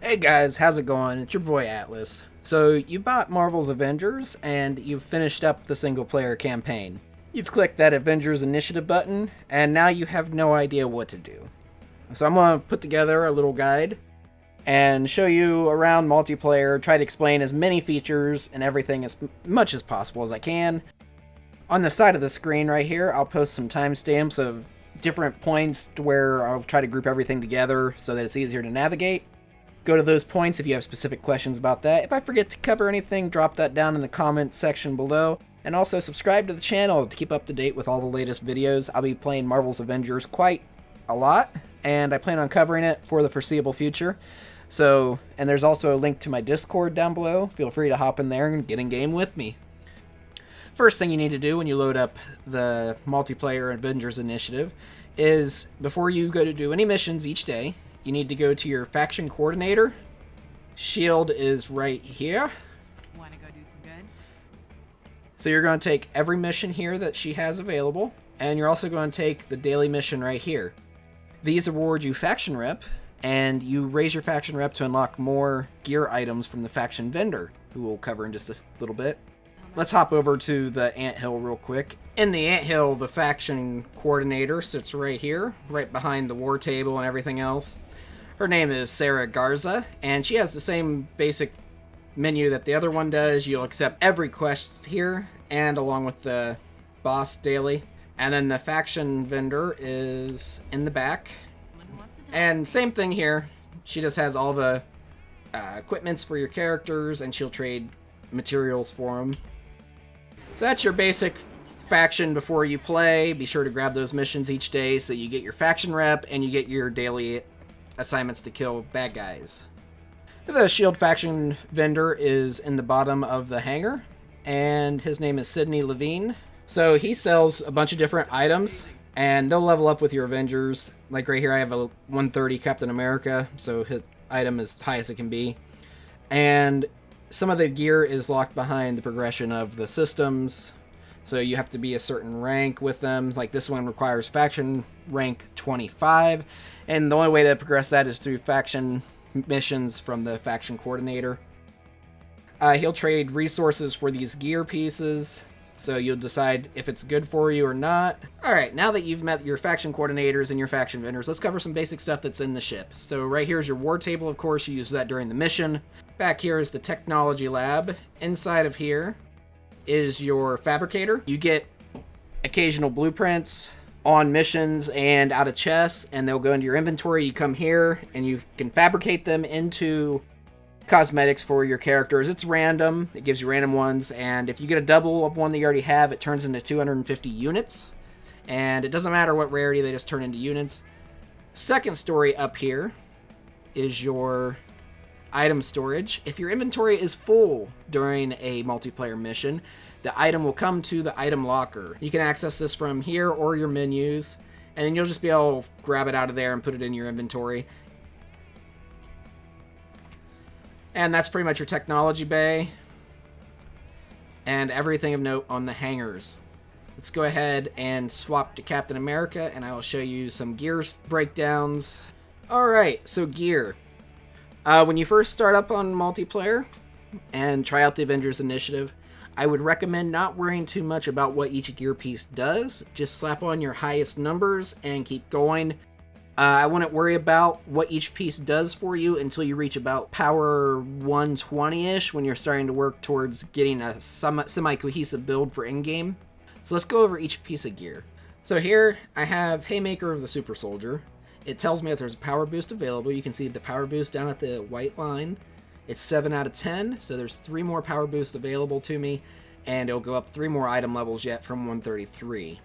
Hey guys, how's it going? It's your boy Atlas. So, you bought Marvel's Avengers, and you've finished up the single player campaign. You've clicked that Avengers Initiative button, and now you have no idea what to do. So, I'm going to put together a little guide and show you around multiplayer, try to explain as many features and everything as much as possible as I can. On the side of the screen right here, I'll post some timestamps of different points to where I'll try to group everything together so that it's easier to navigate. Go to those points if you have specific questions about that. If I forget to cover anything, drop that down in the comments section below. And also subscribe to the channel to keep up to date with all the latest videos. I'll be playing Marvel's Avengers quite a lot, and I plan on covering it for the foreseeable future. So, and there's also a link to my Discord down below. Feel free to hop in there and get in game with me. First thing you need to do when you load up the multiplayer Avengers Initiative is, before you go to do any missions each day, you need to go to your faction coordinator. Shield is right here. Want to go do some good? So you're going to take every mission here that she has available, and you're also going to take the daily mission right here. These award you faction rep, and you raise your faction rep to unlock more gear items from the faction vendor, who we'll cover in just a little bit. Let's hop over to the anthill real quick. In the anthill, the faction coordinator sits right here, right behind the war table and everything else. Her name is Sarah Garza, and she has the same basic menu that the other one does. You'll accept every quest here, and along with the boss daily. And then the faction vendor is in the back. And same thing here. She just has all the equipments for your characters, and she'll trade materials for them. So that's your basic faction before you play. Be sure to grab those missions each day so you get your faction rep and you get your daily assignments to kill bad guys. The shield faction vendor is in the bottom of the hangar, and his name is Sidney Levine. So he sells a bunch of different items, and they'll level up with your Avengers. Like right here, I have a 130 Captain America, so his item is high as it can be. And some of the gear is locked behind the progression of the systems, so you have to be a certain rank with them. Like this one requires faction rank 25, and the only way to progress that is through faction missions from the faction coordinator. He'll trade resources for these gear pieces, so you'll decide if it's good for you or not. Alright, now that you've met your faction coordinators and your faction vendors, let's cover some basic stuff that's in the ship. So right here is your war table, of course, you use that during the mission. Back here is the technology lab. Inside of here is your fabricator. You get occasional blueprints on missions and out of chests, and they'll go into your inventory. You come here and you can fabricate them into cosmetics for your characters. It's random. It gives you random ones, and if you get a double of one that you already have, it turns into 250 units, and it doesn't matter what rarity, they just turn into units. Second story up here is your item storage. If your inventory is full during a multiplayer mission, the item will come to the item locker. You can access this from here or your menus, and then you'll just be able to grab it out of there and put it in your inventory. And that's pretty much your technology bay and everything of note on the hangars. Let's go ahead and swap to Captain America, and I will show you some gear breakdowns. Alright, so gear. When you first start up on multiplayer and try out the Avengers Initiative, I would recommend not worrying too much about what each gear piece does. Just slap on your highest numbers and keep going. I wouldn't worry about what each piece does for you until you reach about power 120-ish, when you're starting to work towards getting a semi-cohesive build for in-game. So let's go over each piece of gear. So here I have Haymaker of the Super Soldier. It tells me that there's a power boost available. You can see the power boost down at the white line. It's 7 out of 10, so there's 3 more power boosts available to me, and it'll go up 3 more item levels yet from 133.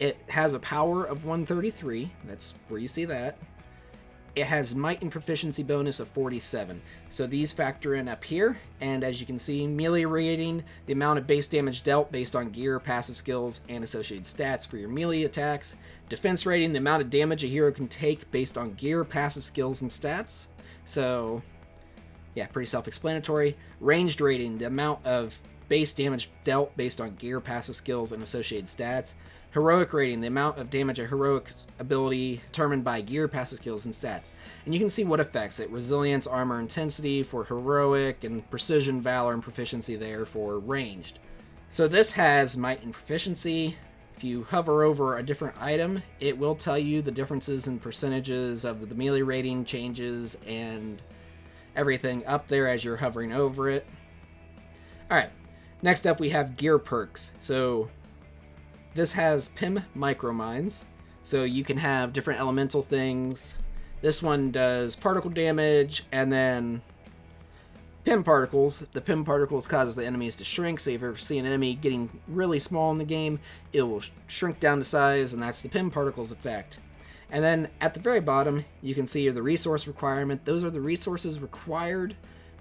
It has a power of 133, that's where you see that. It has might and proficiency bonus of 47, so these factor in up here, and as you can see, melee rating, the amount of base damage dealt based on gear, passive skills, and associated stats for your melee attacks. Defense rating, the amount of damage a hero can take based on gear, passive skills, and stats. So yeah, pretty self-explanatory. Ranged rating, the amount of base damage dealt based on gear, passive skills, and associated stats. Heroic rating, the amount of damage a heroic ability determined by gear, passive skills, and stats. And you can see what affects it. Resilience, armor, intensity for heroic, and precision, valor, and proficiency there for ranged. So this has might and proficiency. If you hover over a different item, it will tell you the differences in percentages of the melee rating changes and everything up there as you're hovering over it. Alright, next up we have gear perks. So this has PIM micromines, so you can have different elemental things. This one does particle damage, and then PIM particles. The PIM particles causes the enemies to shrink, so if you ever see an enemy getting really small in the game, it will shrink down to size, and that's the PIM particles effect. And then at the very bottom, you can see the resource requirement. Those are the resources required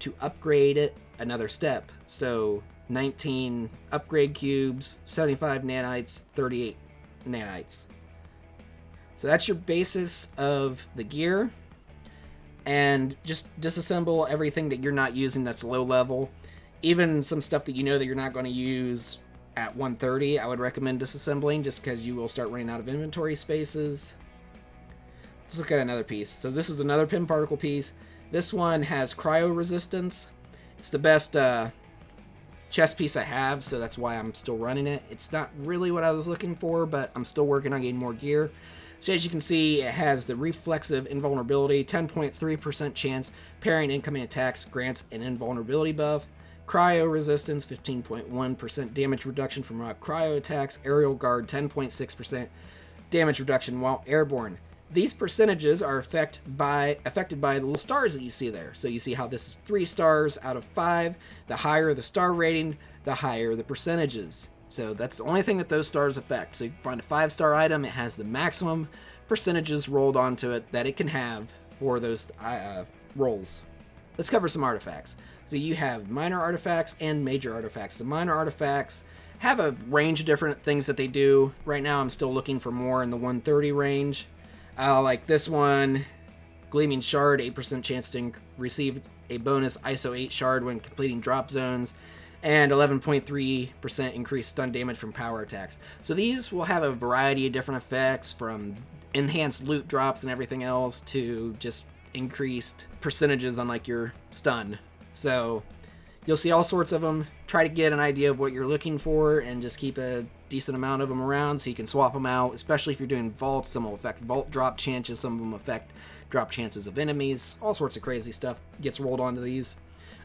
to upgrade it another step. So 19 upgrade cubes, 75 nanites, 38 nanites. So that's your basis of the gear. And just disassemble everything that you're not using that's low level. Even some stuff that you know that you're not going to use at 130, I would recommend disassembling just because you will start running out of inventory spaces. Let's look at another piece. So this is another PIM particle piece. This one has cryo resistance. It's the best chest piece I have, so that's why I'm still running it. It's not really what I was looking for, but I'm still working on getting more gear. So as you can see, it has the reflexive invulnerability, 10.3% chance, parrying incoming attacks grants an invulnerability buff, cryo resistance, 15.1% damage reduction from cryo attacks, aerial guard, 10.6% damage reduction while airborne. These percentages are affected by the little stars that you see there. So you see how this is 3 stars out of 5. The higher the star rating, the higher the percentages. So that's the only thing that those stars affect. So if you find a 5-star item, it has the maximum percentages rolled onto it that it can have for those rolls. Let's cover some artifacts. So you have minor artifacts and major artifacts. The minor artifacts have a range of different things that they do. Right now I'm still looking for more in the 130 range. Like this one, Gleaming Shard, 8% chance to receive a bonus ISO 8 shard when completing drop zones, and 11.3% increased stun damage from power attacks. So these will have a variety of different effects, from enhanced loot drops and everything else to just increased percentages on like your stun. So you'll see all sorts of them. Try to get an idea of what you're looking for and just keep a decent amount of them around so you can swap them out, especially if you're doing vaults. Some will affect vault drop chances, some of them affect drop chances of enemies. All sorts of crazy stuff gets rolled onto these.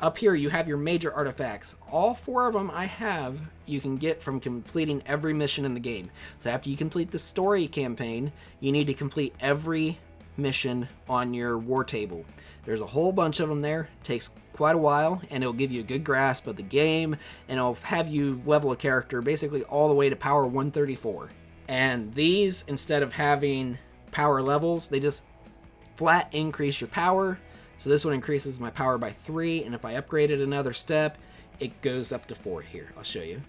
Up here you have your major artifacts. All 4 of them I have you can get from completing every mission in the game. So after you complete the story campaign, you need to complete every mission on your war table. There's a whole bunch of them there. It takes quite a while, and it'll give you a good grasp of the game, and it'll have you level a character basically all the way to power 134. And these, instead of having power levels, they just flat increase your power. So this one increases my power by 3, and if I upgrade it another step, it goes up to 4 here. I'll show you.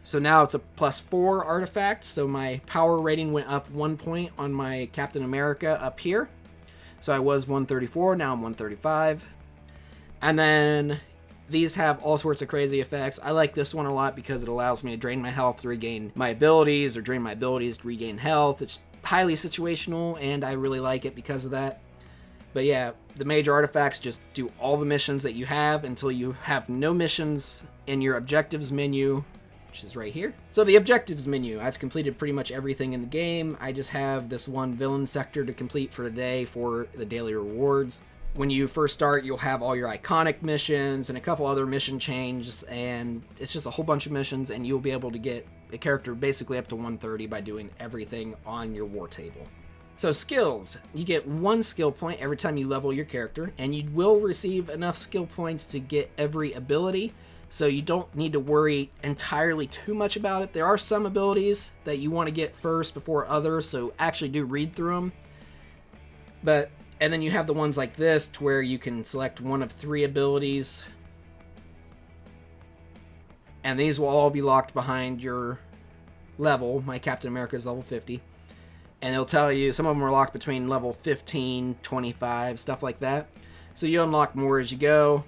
So now it's a +4 artifact, so my power rating went up 1 point on my Captain America up here. So I was 134, now I'm 135. And then these have all sorts of crazy effects. I like this one a lot because it allows me to drain my health to regain my abilities, or drain my abilities to regain health. It's highly situational, and I really like it because of that. But yeah, the major artifacts just do all the missions that you have until you have no missions in your objectives menu, which is right here. So the objectives menu, I've completed pretty much everything in the game. I just have this one villain sector to complete for today for the daily rewards. When you first start, you'll have all your iconic missions and a couple other mission changes, and it's just a whole bunch of missions, and you'll be able to get a character basically up to 130 by doing everything on your war table. So skills, you get 1 skill point every time you level your character, and you will receive enough skill points to get every ability. So you don't need to worry entirely too much about it. There are some abilities that you want to get first before others, so actually do read through them. And then you have the ones like this, to where you can select one of 3 abilities. And these will all be locked behind your level. My Captain America is level 50. And it'll tell you, some of them are locked between level 15, 25, stuff like that. So you unlock more as you go.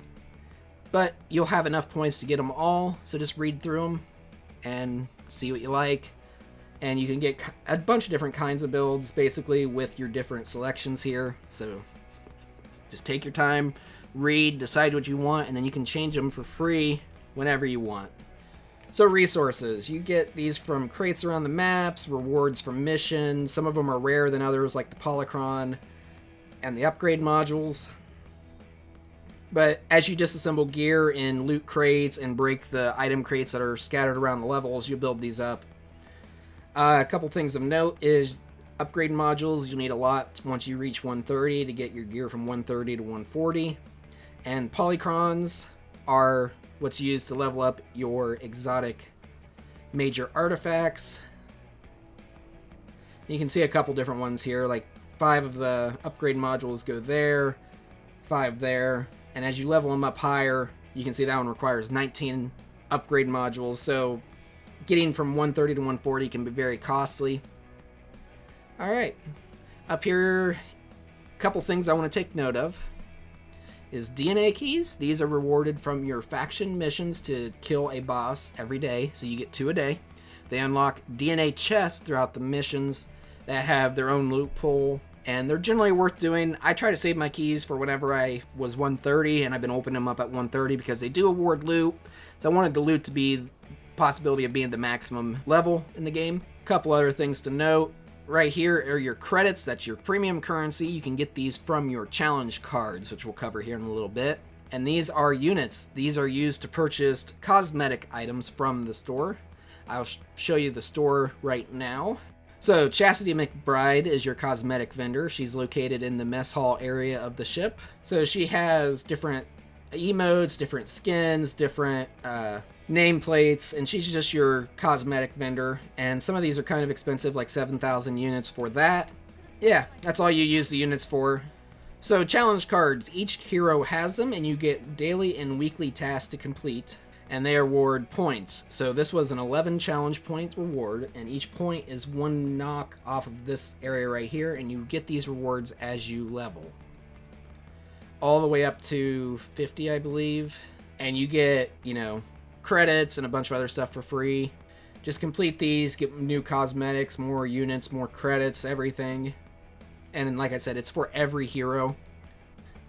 But you'll have enough points to get them all, so just read through them and see what you like, and you can get a bunch of different kinds of builds basically with your different selections here. So just take your time, read, decide what you want, and then you can change them for free whenever you want. So resources, you get these from crates around the maps, rewards from missions. Some of them are rarer than others, like the Polychron and the upgrade modules. But as you disassemble gear in loot crates and break the item crates that are scattered around the levels, you build these up. A couple things of note is upgrade modules. You'll need a lot once you reach 130 to get your gear from 130 to 140. And polychrons are what's used to level up your exotic major artifacts. You can see a couple different ones here, like 5 of the upgrade modules go there, 5 there. And as you level them up higher, you can see that one requires 19 upgrade modules. So getting from 130 to 140 can be very costly. Alright, up here, a couple things I want to take note of is DNA keys. These are rewarded from your faction missions to kill a boss every day, so you get 2 a day. They unlock DNA chests throughout the missions that have their own loot pool, and they're generally worth doing. I try to save my keys for whenever I was 130, and I've been opening them up at 130 because they do award loot. So I wanted the loot to be possibility of being the maximum level in the game. A couple other things to note. Right here are your credits. That's your premium currency. You can get these from your challenge cards, which we'll cover here in a little bit. And these are units. These are used to purchase cosmetic items from the store. I'll show you the store right now. So Chastity McBride is your cosmetic vendor. She's located in the mess hall area of the ship. So she has different emotes, different skins, different nameplates, and she's just your cosmetic vendor. And some of these are kind of expensive, like 7,000 units for that. Yeah, that's all you use the units for. So challenge cards, each hero has them, and you get daily and weekly tasks to complete, and they award points. So this was an 11 challenge point reward, and each point is 1 knock off of this area right here, and you get these rewards as you level. All the way up to 50, I believe. And you get, credits and a bunch of other stuff for free. Just complete these, get new cosmetics, more units, more credits, everything. And like I said, it's for every hero.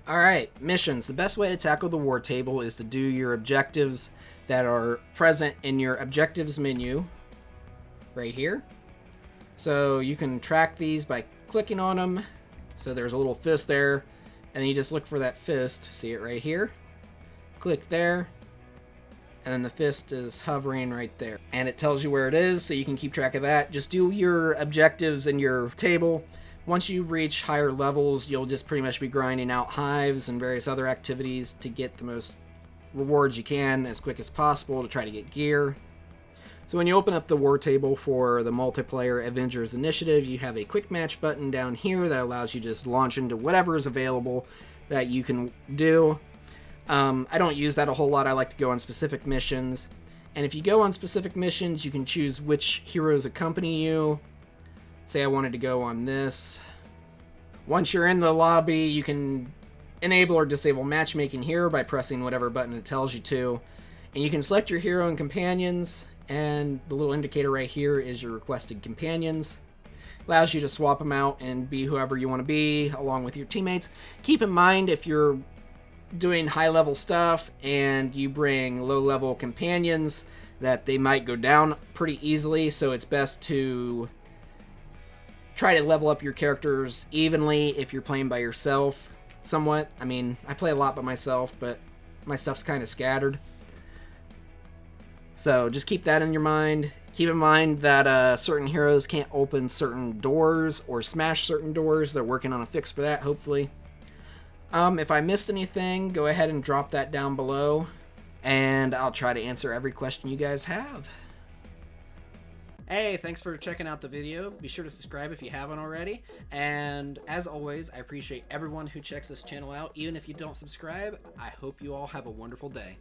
Alright, missions. The best way to tackle the war table is to do your objectives that are present in your objectives menu right here. So you can track these by clicking on them. So there's a little fist there, and then you just look for that fist. See it right here? Click there, and then the fist is hovering right there. And it tells you where it is, so you can keep track of that. Just do your objectives in your table. Once you reach higher levels, you'll just pretty much be grinding out hives and various other activities to get the most rewards you can as quick as possible to try to get gear. So when you open up the war table for the multiplayer Avengers initiative, you have a quick match button down here that allows you to just launch into whatever is available that you can do. I don't use that a whole lot. I like to go on specific missions. And if you go on specific missions, you can choose which heroes accompany you. Say I wanted to go on this. Once you're in the lobby, you can enable or disable matchmaking here by pressing whatever button it tells you to. And you can select your hero and companions, and the little indicator right here is your requested companions. Allows you to swap them out and be whoever you want to be along with your teammates. Keep in mind, if you're doing high level stuff and you bring low level companions, that they might go down pretty easily, so it's best to try to level up your characters evenly if you're playing by yourself. Somewhat. I mean, I play a lot by myself, but my stuff's kind of scattered. So just keep that in your mind. Keep in mind that certain heroes can't open certain doors or smash certain doors. They're working on a fix for that, hopefully. If I missed anything, go ahead and drop that down below, and I'll try to answer every question you guys have. Hey, thanks for checking out the video. Be sure to subscribe if you haven't already. And as always, I appreciate everyone who checks this channel out. Even if you don't subscribe, I hope you all have a wonderful day.